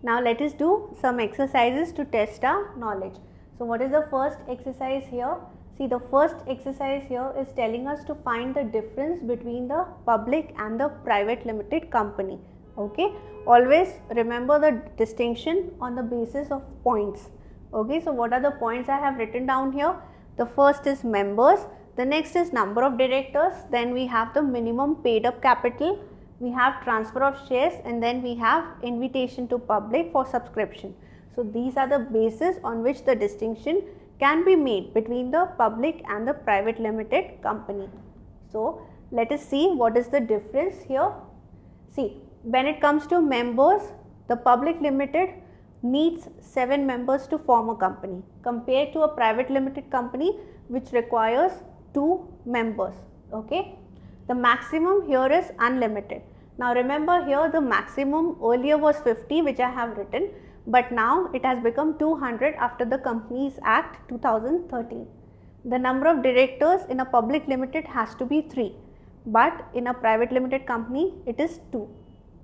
Now let us do some exercises to test our knowledge. So what is the first exercise here? See, the first exercise here is telling us to find the difference between the public and the private limited company. Okay, always remember the distinction on the basis of points. Okay, so what are the points I have written down here? The first is members, the next is number of directors, then we have the minimum paid up capital, we have transfer of shares, and then we have invitation to public for subscription. So these are the bases on which the distinction can be made between the public and the private limited company. So let us see what is the difference here. See, when it comes to members, the public limited needs 7 members to form a company compared to a private limited company which requires 2 members. Okay, the maximum here is unlimited. Now remember, here the maximum earlier was 50, which I have written, but now it has become 200 after the Companies Act 2013. The number of directors in a public limited has to be 3, but in a private limited company it is 2.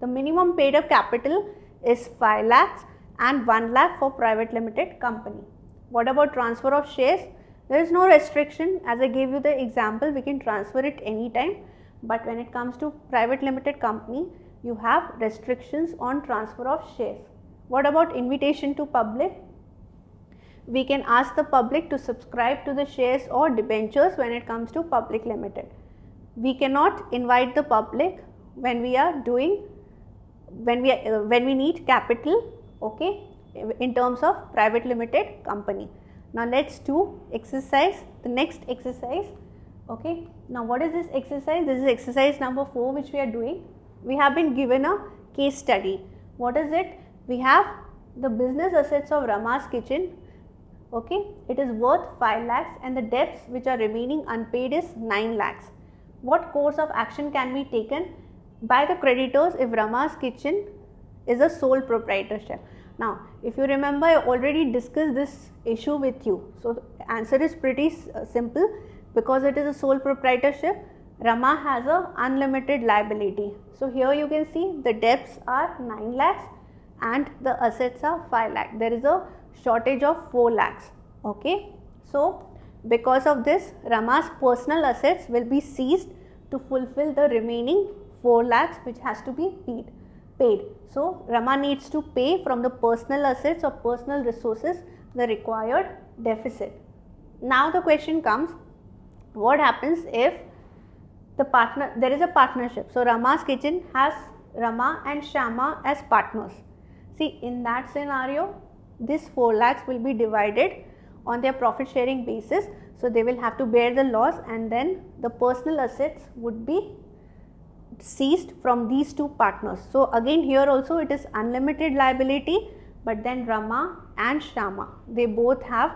The minimum paid up capital is 5 lakhs and 1 lakh for private limited company. What about transfer of shares? There is no restriction. As I gave you the example, we can transfer it anytime. But when it comes to private limited company, you have restrictions on transfer of shares. What about invitation to public? We can ask the public to subscribe to the shares or debentures when it comes to public limited. We cannot invite the public when we are doing, when we need capital, okay, in terms of private limited company. Now let's do exercise, the next exercise. Okay, now what is this exercise? This is exercise number 4 which we are doing. We have been given a case study. What is it? We have the business assets of Rama's Kitchen. Okay, it is worth 5 lakhs and the debts which are remaining unpaid is 9 lakhs. What course of action can be taken by the creditors if Rama's Kitchen is a sole proprietorship? Now, if you remember, I already discussed this issue with you. So, the answer is pretty simple. Because it is a sole proprietorship, Rama has a unlimited liability. So here you can see the debts are 9 lakhs and the assets are 5 lakhs. There is a shortage of 4 lakhs. Okay. So because of this, Rama's personal assets will be seized to fulfill the remaining 4 lakhs which has to be paid. So Rama needs to pay from the personal assets or personal resources the required deficit. Now the question comes, what happens if there is a partnership? So Rama's Kitchen has Rama and Shama as partners. See, in that scenario, this 4 lakhs will be divided on their profit sharing basis. So they will have to bear the loss, and then the personal assets would be seized from these 2 partners. So again, here also it is unlimited liability, but then Rama and Shama, they both have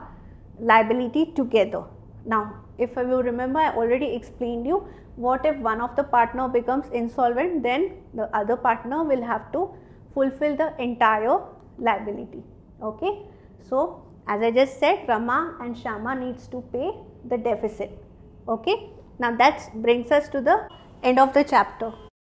liability together. Now, if you remember, I already explained you, what if one of the partner becomes insolvent, then the other partner will have to fulfill the entire liability. Okay. So as I just said, Rama and Shama needs to pay the deficit. Okay. Now that brings us to the end of the chapter.